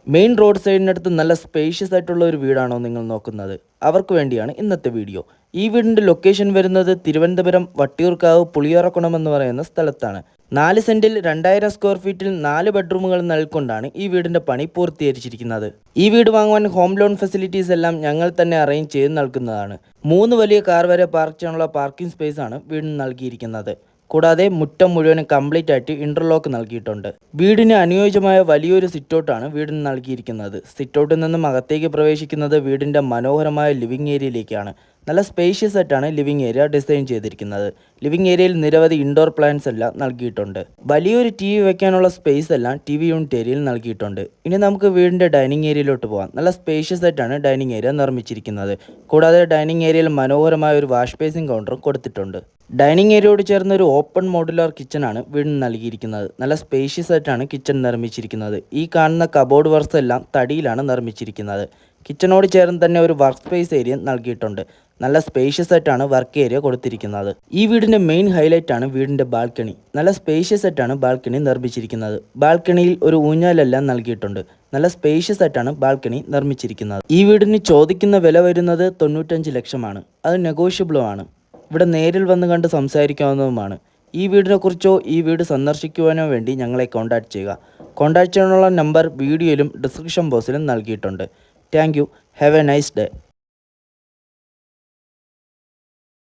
Main road സൈഡിനടുത്ത് നല്ല spacious ആയിട്ടുള്ള ഒരു വീടാണോ നിങ്ങൾ നോക്കുന്നത്? അവർക്ക് വേണ്ടിയാണ് ഇന്നത്തെ വീഡിയോ. ഈ വീടിൻ്റെ ലൊക്കേഷൻ വരുന്നത് തിരുവനന്തപുരം വട്ടിയൂർക്കാവ് പുളിയറക്കുണം എന്ന് പറയുന്ന സ്ഥലത്താണ്. 4 സെൻറ്റിൽ 2000 സ്ക്വയർ ഫീറ്റിൽ 4 ബെഡ്റൂമുകൾ നൽകൊണ്ടാണ് ഈ വീടിൻ്റെ പണി പൂർത്തീകരിച്ചിരിക്കുന്നത്. ഈ വീട് വാങ്ങുവാൻ ഹോം ലോൺ ഫെസിലിറ്റീസ് എല്ലാം ഞങ്ങൾ തന്നെ അറേഞ്ച് ചെയ്ത് നൽകുന്നതാണ്. 3 വലിയ കാർ വരെ പാർക്ക് ചെയ്യാനുള്ള പാർക്കിംഗ് സ്പേസ് ആണ് വീടിന് നൽകിയിരിക്കുന്നത്. കൂടാതെ മുറ്റം മുഴുവനും കംപ്ലീറ്റ് ആയിട്ട് ഇൻ്റർലോക്ക് നൽകിയിട്ടുണ്ട്. വീടിന് അനുയോജ്യമായ വലിയൊരു സിറ്റൗട്ടാണ് വീടിന് നൽകിയിരിക്കുന്നത്. സിറ്റൗട്ടിൽ നിന്നും അകത്തേക്ക് പ്രവേശിക്കുന്നത് വീടിൻ്റെ മനോഹരമായ ലിവിംഗ് ഏരിയയിലേക്കാണ്. നല്ല സ്പേഷ്യസ് ആയിട്ടാണ് ലിവിംഗ് ഏരിയ ഡിസൈൻ ചെയ്തിരിക്കുന്നത്. ലിവിംഗ് ഏരിയയിൽ നിരവധി ഇൻഡോർ പ്ലാന്റ്സ് എല്ലാം നൽകിയിട്ടുണ്ട്. വലിയൊരു TV വെക്കാനുള്ള സ്പേസ് എല്ലാം TV യൂണിറ്റ് ഏരിയയിൽ നൽകിയിട്ടുണ്ട്. ഇനി നമുക്ക് വീടിൻ്റെ ഡൈനിങ് ഏരിയയിലോട്ട് പോകാം. നല്ല സ്പേഷ്യസ് ആയിട്ടാണ് ഡൈനിങ് ഏരിയ നിർമ്മിച്ചിരിക്കുന്നത്. കൂടാതെ ഡൈനിങ് ഏരിയയിൽ മനോഹരമായ ഒരു വാഷ് ബേസിൻ കൗണ്ടറും കൊടുത്തിട്ടുണ്ട്. ഡൈനിങ് ഏരിയയോട് ചേർന്ന് ഒരു ഓപ്പൺ മോഡുലാർ കിച്ചണാണ് വീടിന് നൽകിയിരിക്കുന്നത്. നല്ല സ്പേഷ്യസ് ആയിട്ടാണ് കിച്ചൺ നിർമ്മിച്ചിരിക്കുന്നത്. ഈ കാണുന്ന കബോർഡ് വർക്ക്സ് എല്ലാം തടിയിലാണ് നിർമ്മിച്ചിരിക്കുന്നത്. കിച്ചണോട് ചേർന്ന് തന്നെ ഒരു വർക്ക് സ്പേസ് ഏരിയ നൽകിയിട്ടുണ്ട്. നല്ല സ്പേഷ്യസ് ആയിട്ടാണ് വർക്ക് ഏരിയ കൊടുത്തിരിക്കുന്നത്. ഈ വീടിൻ്റെ മെയിൻ ഹൈലൈറ്റ് ആണ് വീടിൻ്റെ ബാൽക്കണി. നല്ല സ്പേഷ്യസ് ആയിട്ടാണ് ബാൽക്കണി നിർമ്മിച്ചിരിക്കുന്നത്. ബാൽക്കണിയിൽ ഒരു ഊഞ്ഞാലെല്ലാം നൽകിയിട്ടുണ്ട്. നല്ല സ്പേഷ്യസ് ആയിട്ടാണ് ബാൽക്കണി നിർമ്മിച്ചിരിക്കുന്നത്. ഈ വീടിന് ചോദിക്കുന്ന വില വരുന്നത് 95 ലക്ഷമാണ്. അത് നെഗോഷ്യബിളും ആണ്. ഇവിടെ നേരിൽ വന്ന് കണ്ട് സംസാരിക്കാവുന്നതുമാണ്. ഈ വീടിനെക്കുറിച്ചോ ഈ വീട് സന്ദർശിക്കുവാനോ വേണ്ടി ഞങ്ങളെ കോൺടാക്റ്റ് ചെയ്യുക. കോൺടാക്റ്റ് ചെയ്യാനുള്ള നമ്പർ വീഡിയോയിലും ഡിസ്ക്രിപ്ഷൻ ബോക്സിലും നൽകിയിട്ടുണ്ട്. Thank you. Have A nice day.